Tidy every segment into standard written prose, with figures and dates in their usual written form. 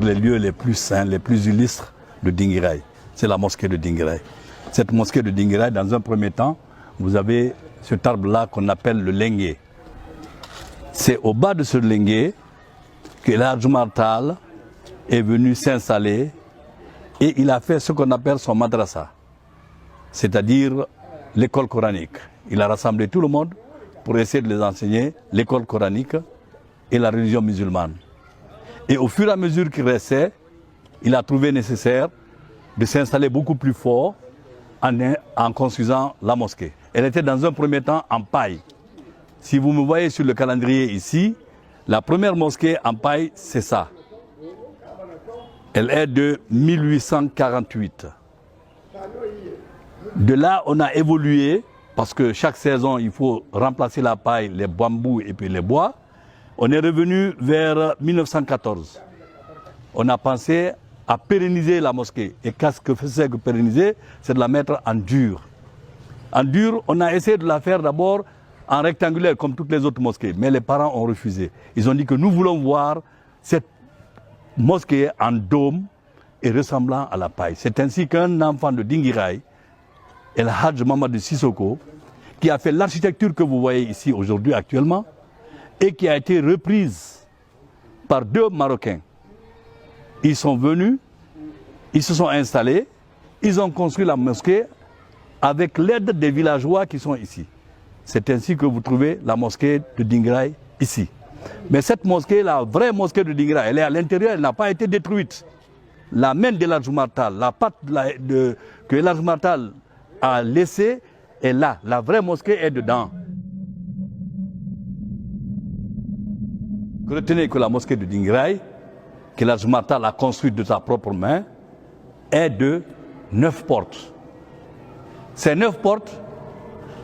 Les lieux les plus saints, les plus illustres de Dinguiraye, c'est la mosquée de Dinguiraye. Cette mosquée de Dinguiraye, dans un premier temps, vous avez cet arbre-là qu'on appelle le lengué. C'est au bas de ce lengué que l'Hadj Omar Tall est venu s'installer et il a fait ce qu'on appelle son madrasa, c'est-à-dire l'école coranique. Il a rassemblé tout le monde pour essayer de les enseigner l'école coranique et la religion musulmane. Et au fur et à mesure qu'il restait, il a trouvé nécessaire de s'installer beaucoup plus fort en construisant la mosquée. Elle était dans un premier temps en paille. Si vous me voyez sur le calendrier ici, la première mosquée en paille, c'est ça. Elle est de 1848. De là, on a évolué, parce que chaque saison, il faut remplacer la paille, les bambous et puis les bois. On est revenu vers 1914. On a pensé à pérenniser la mosquée. Et qu'est-ce que c'est que pérenniser? C'est de la mettre en dur. En dur, on a essayé de la faire d'abord en rectangulaire, comme toutes les autres mosquées. Mais les parents ont refusé. Ils ont dit que nous voulons voir cette mosquée en dôme et ressemblant à la paille. C'est ainsi qu'un enfant de Dinguiraye, El Hadj Mamadou Sissoko, qui a fait l'architecture que vous voyez ici aujourd'hui actuellement, et qui a été reprise par deux Marocains. Ils sont venus, ils se sont installés, ils ont construit la mosquée avec l'aide des villageois qui sont ici. C'est ainsi que vous trouvez la mosquée de Dinguiraye ici. Mais cette mosquée, la vraie mosquée de Dinguiraye, elle est à l'intérieur, elle n'a pas été détruite. La main de l'Hadj Omar Tall, la patte que l'Hadj Omar Tall a laissée est là. La vraie mosquée est dedans. Retenez que la mosquée de Dinguiraye, que l'Hadj Omar Tall a construite de sa propre main, est de 9 portes. Ces 9 portes,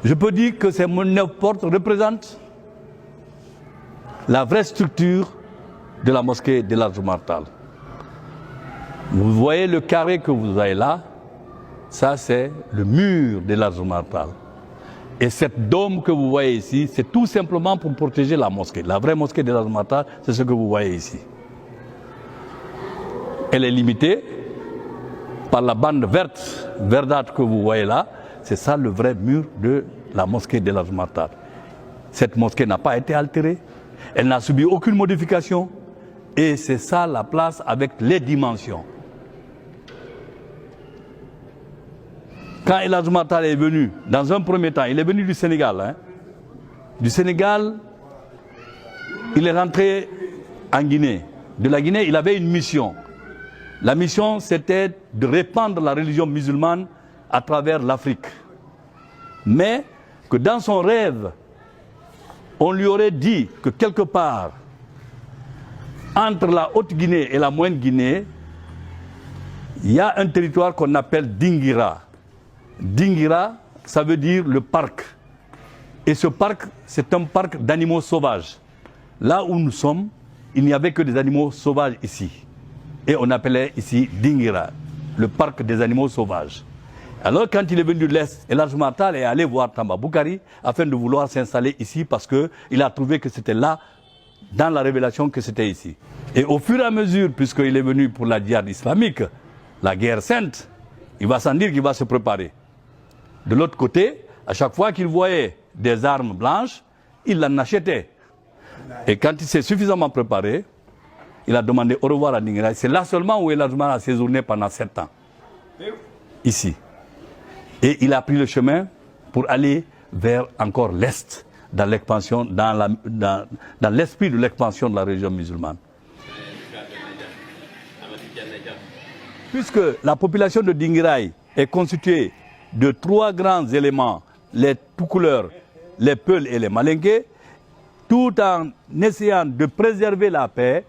je peux dire que ces 9 portes représentent la vraie structure de la mosquée de l'Hadj Omar Tall. Vous voyez le carré que vous avez là, ça c'est le mur de l'Hadj Omar Tall. Et cette dôme que vous voyez ici, c'est tout simplement pour protéger la mosquée. La vraie mosquée de l'Hadj Omar Tall, c'est ce que vous voyez ici. Elle est limitée par la bande verte, verdâtre que vous voyez là. C'est ça le vrai mur de la mosquée de l'Hadj Omar Tall. Cette mosquée n'a pas été altérée, elle n'a subi aucune modification. Et c'est ça la place avec les dimensions. Quand El Hadj Omar Tall est venu, dans un premier temps, il est venu du Sénégal. Hein. Du Sénégal, il est rentré en Guinée. De la Guinée, il avait une mission. La mission, c'était de répandre la religion musulmane à travers l'Afrique. Mais que dans son rêve, on lui aurait dit que quelque part, entre la Haute-Guinée et la Moyenne-Guinée, il y a un territoire qu'on appelle Dinguira. Dinguira, ça veut dire le parc. Et ce parc, c'est un parc d'animaux sauvages. Là où nous sommes, il n'y avait que des animaux sauvages ici. Et on appelait ici Dinguira, le parc des animaux sauvages. Alors quand il est venu de l'Est, El Hadj Omar Tall est allé voir Tamba Boukari afin de vouloir s'installer ici parce qu'il a trouvé que c'était là, dans la révélation, que c'était ici. Et au fur et à mesure, puisqu'il est venu pour la djihad islamique, la guerre sainte, il va sans dire qu'il va se préparer. De l'autre côté, à chaque fois qu'il voyait des armes blanches, il en achetait. Et quand il s'est suffisamment préparé, il a demandé au revoir à Dinguiraye. C'est là seulement où El Hadj Omar a séjourné pendant 7 ans. Ici. Et il a pris le chemin pour aller vers encore l'Est, dans l'expansion, dans l'esprit de l'expansion de la religion musulmane. Puisque la population de Dinguiraye est constituée de 3 grands éléments, les Toucouleurs, les Peuls et les Malinké, tout en essayant de préserver la paix,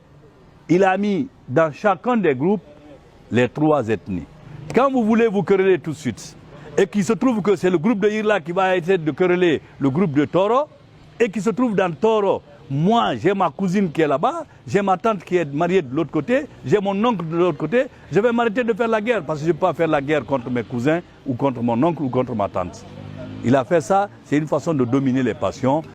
il a mis dans chacun des groupes les 3 ethnies. Quand vous voulez vous quereller tout de suite, et qu'il se trouve que c'est le groupe de Irla qui va essayer de quereller le groupe de Toro, et qui se trouve dans Toro, moi j'ai ma cousine qui est là-bas, j'ai ma tante qui est mariée de l'autre côté, j'ai mon oncle de l'autre côté, je vais m'arrêter de faire la guerre, parce que je ne peux pas faire la guerre contre mes cousins, ou contre mon oncle, ou contre ma tante. Il a fait ça, c'est une façon de dominer les passions.